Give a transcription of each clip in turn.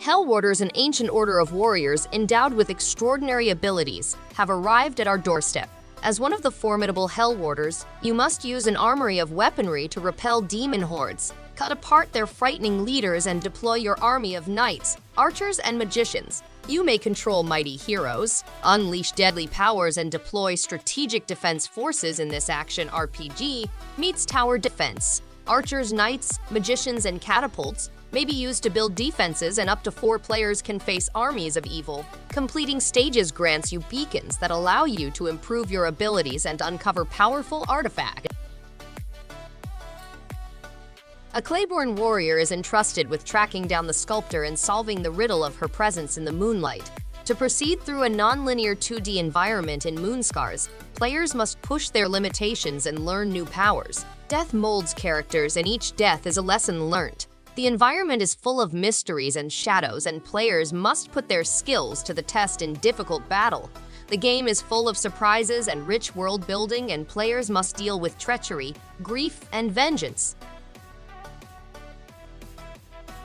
Hell Warders, an ancient order of warriors endowed with extraordinary abilities, have arrived at our doorstep. As one of the formidable Hell Warders, you must use an armory of weaponry to repel demon hordes, cut apart their frightening leaders, and deploy your army of knights, archers, and magicians. You may control mighty heroes, unleash deadly powers, and deploy strategic defense forces in this action RPG meets tower defense. Archers, knights, magicians, and catapults may be used to build defenses, and up to 4 players can face armies of evil. Completing stages grants you beacons that allow you to improve your abilities and uncover powerful artifacts. A Claiborne warrior is entrusted with tracking down the sculptor and solving the riddle of her presence in the moonlight. To proceed through a non-linear 2D environment in Moonscars, players must push their limitations and learn new powers. Death molds characters, and each death is a lesson learned. The environment is full of mysteries and shadows, and players must put their skills to the test in difficult battle. The game is full of surprises and rich world building, and players must deal with treachery, grief, and vengeance.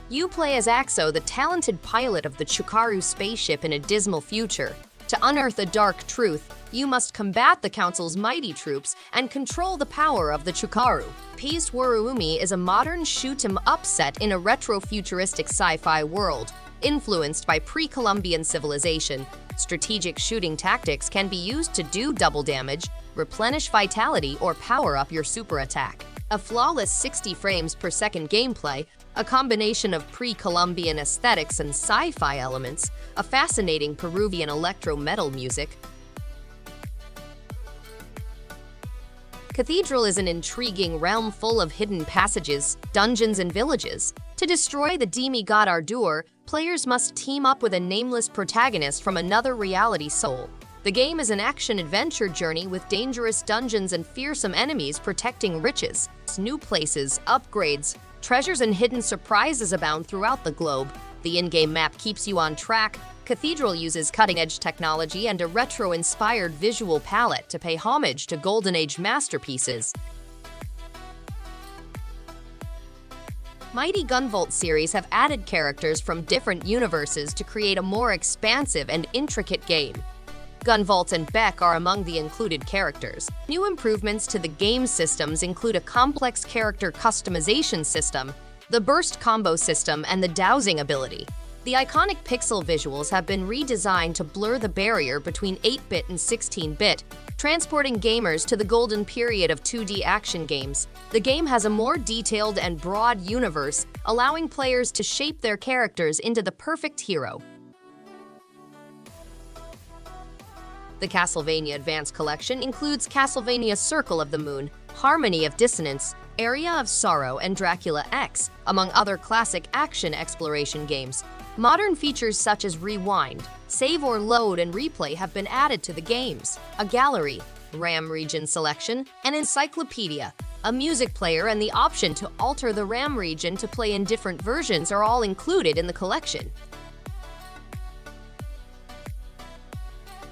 You play as Axo, the talented pilot of the Chukaru spaceship in a dismal future. To unearth the dark truth, you must combat the Council's mighty troops and control the power of the Chukaru. Pawarumi is a modern shoot-'em-up set in a retro-futuristic sci-fi world, influenced by pre-Columbian civilization. Strategic shooting tactics can be used to do double damage, replenish vitality, or power up your super attack. A flawless 60 frames per second gameplay, a combination of pre-Columbian aesthetics and sci-fi elements, a fascinating Peruvian electro-metal music. Cathedral is an intriguing realm full of hidden passages, dungeons, and villages. To destroy the demigod Ardur, players must team up with a nameless protagonist from another reality soul. The game is an action-adventure journey with dangerous dungeons and fearsome enemies protecting riches. New places, upgrades, treasures, and hidden surprises abound throughout the globe. The in-game map keeps you on track. Cathedral uses cutting-edge technology and a retro-inspired visual palette to pay homage to Golden Age masterpieces. Mighty GUNVOLT series have added characters from different universes to create a more expansive and intricate game. GUNVOLT and Beck are among the included characters. New improvements to the game systems include a complex character customization system, the burst combo system, and the dowsing ability. The iconic pixel visuals have been redesigned to blur the barrier between 8-bit and 16-bit, transporting gamers to the golden period of 2D action games. The game has a more detailed and broad universe, allowing players to shape their characters into the perfect hero. The Castlevania Advance Collection includes Castlevania Circle of the Moon, Harmony of Dissonance, Area of Sorrow, and Dracula X, among other classic action exploration games. Modern features such as rewind, save or load, and replay have been added to the games. A gallery, RAM region selection, an encyclopedia, a music player, and the option to alter the RAM region to play in different versions are all included in the collection.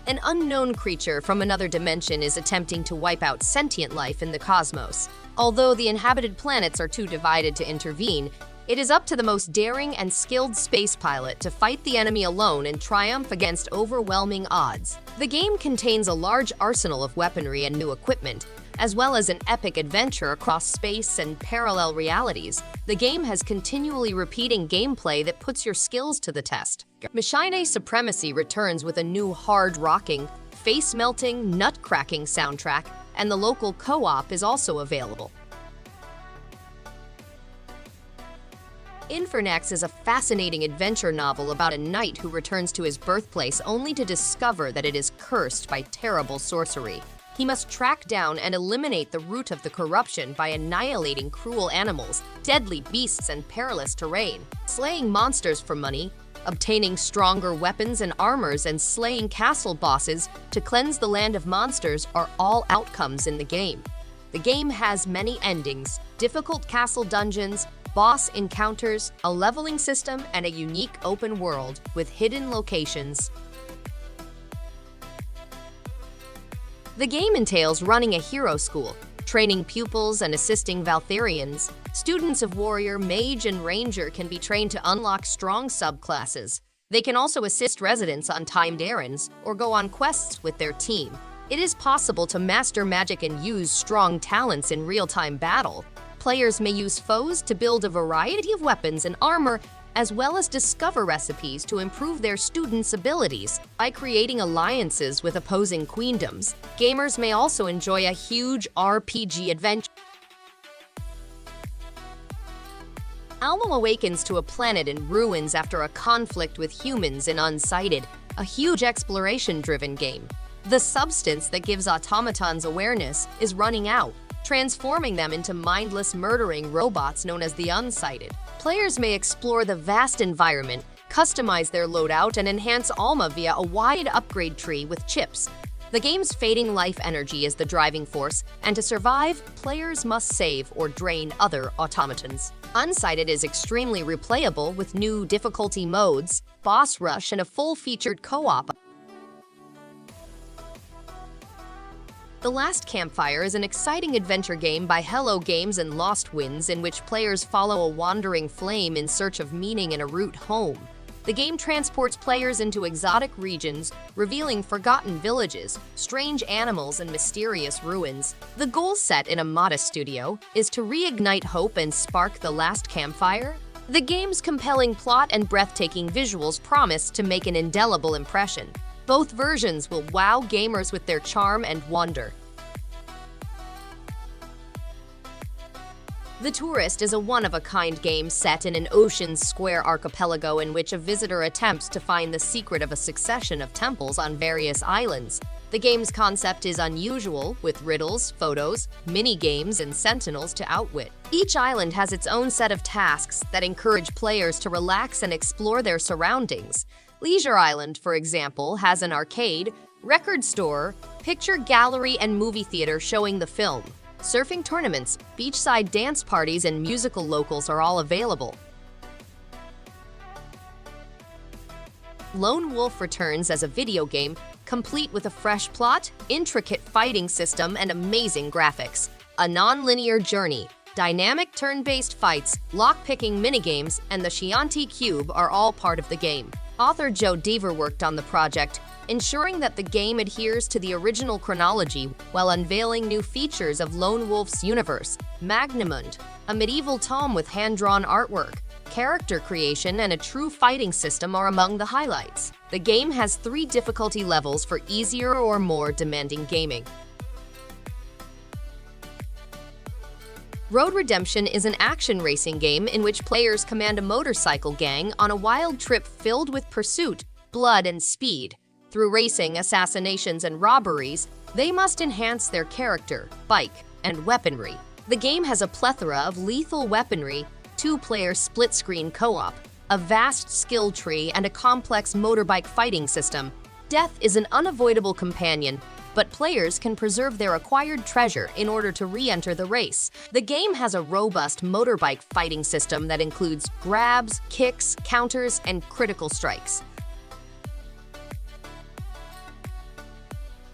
An unknown creature from another dimension is attempting to wipe out sentient life in the cosmos. Although the inhabited planets are too divided to intervene, it is up to the most daring and skilled space pilot to fight the enemy alone and triumph against overwhelming odds. The game contains a large arsenal of weaponry and new equipment, as well as an epic adventure across space and parallel realities. The game has continually repeating gameplay that puts your skills to the test. Machine Supremacy returns with a new hard-rocking, face-melting, nut-cracking soundtrack, and the local co-op is also available. Infernax is a fascinating adventure novel about a knight who returns to his birthplace only to discover that it is cursed by terrible sorcery. He must track down and eliminate the root of the corruption by annihilating cruel animals, deadly beasts, and perilous terrain. Slaying monsters for money, obtaining stronger weapons and armors, and slaying castle bosses to cleanse the land of monsters are all outcomes in the game. The game has many endings, difficult castle dungeons, boss encounters, a leveling system, and a unique open world with hidden locations. The game entails running a hero school, training pupils and assisting Valthirians, Students of Warrior, Mage, and Ranger can be trained to unlock strong subclasses. They can also assist residents on timed errands or go on quests with their team. It is possible to master magic and use strong talents in real-time battle. Players may use foes to build a variety of weapons and armor, as well as discover recipes to improve their students' abilities by creating alliances with opposing queendoms. Gamers may also enjoy a huge RPG adventure. Almo awakens to a planet in ruins after a conflict with humans in Unsighted, a huge exploration-driven game. The substance that gives automatons awareness is running out, transforming them into mindless murdering robots known as the Unsighted. Players may explore the vast environment, customize their loadout, and enhance Alma via a wide upgrade tree with chips. The game's fading life energy is the driving force, and to survive, players must save or drain other automatons. Unsighted is extremely replayable with new difficulty modes, boss rush, and a full-featured co-op. The Last Campfire is an exciting adventure game by Hello Games and Lost Winds in which players follow a wandering flame in search of meaning and a route home. The game transports players into exotic regions, revealing forgotten villages, strange animals, and mysterious ruins. The goal, set in a modest studio, is to reignite hope and spark the last campfire. The game's compelling plot and breathtaking visuals promise to make an indelible impression. Both versions will wow gamers with their charm and wonder. The Touryst is a one-of-a-kind game set in an Ocean Square archipelago in which a visitor attempts to find the secret of a succession of temples on various islands. The game's concept is unusual, with riddles, photos, mini-games, and sentinels to outwit. Each island has its own set of tasks that encourage players to relax and explore their surroundings. Leisure Island, for example, has an arcade, record store, picture gallery, and movie theater showing the film. Surfing tournaments, beachside dance parties, and musical locals are all available. Lone Wolf returns as a video game, complete with a fresh plot, intricate fighting system, and amazing graphics. A non-linear journey, dynamic turn-based fights, lock-picking minigames, and the Chianti Cube are all part of the game. Author Joe Deaver worked on the project, ensuring that the game adheres to the original chronology while unveiling new features of Lone Wolf's universe. Magnamund, a medieval tome with hand-drawn artwork, character creation, and a true fighting system are among the highlights. The game has 3 difficulty levels for easier or more demanding gaming. Road Redemption is an action racing game in which players command a motorcycle gang on a wild trip filled with pursuit, blood, and speed. Through racing, assassinations, and robberies, they must enhance their character, bike, and weaponry. The game has a plethora of lethal weaponry, 2-player split-screen co-op, a vast skill tree, and a complex motorbike fighting system. Death is an unavoidable companion, but players can preserve their acquired treasure in order to re-enter the race. The game has a robust motorbike fighting system that includes grabs, kicks, counters, and critical strikes.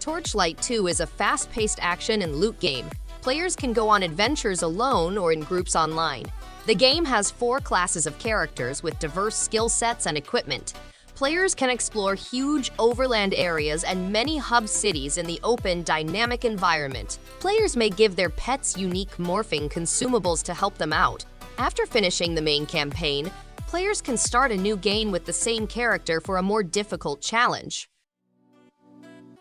Torchlight II is a fast-paced action and loot game. Players can go on adventures alone or in groups online. The game has 4 classes of characters with diverse skill sets and equipment. Players can explore huge overland areas and many hub cities in the open, dynamic environment. Players may give their pets unique morphing consumables to help them out. After finishing the main campaign, players can start a new game with the same character for a more difficult challenge.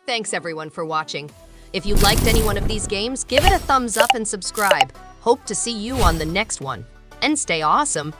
Thanks everyone for watching. If you liked any one of these games, give it a thumbs up and subscribe. Hope to see you on the next one. And stay awesome!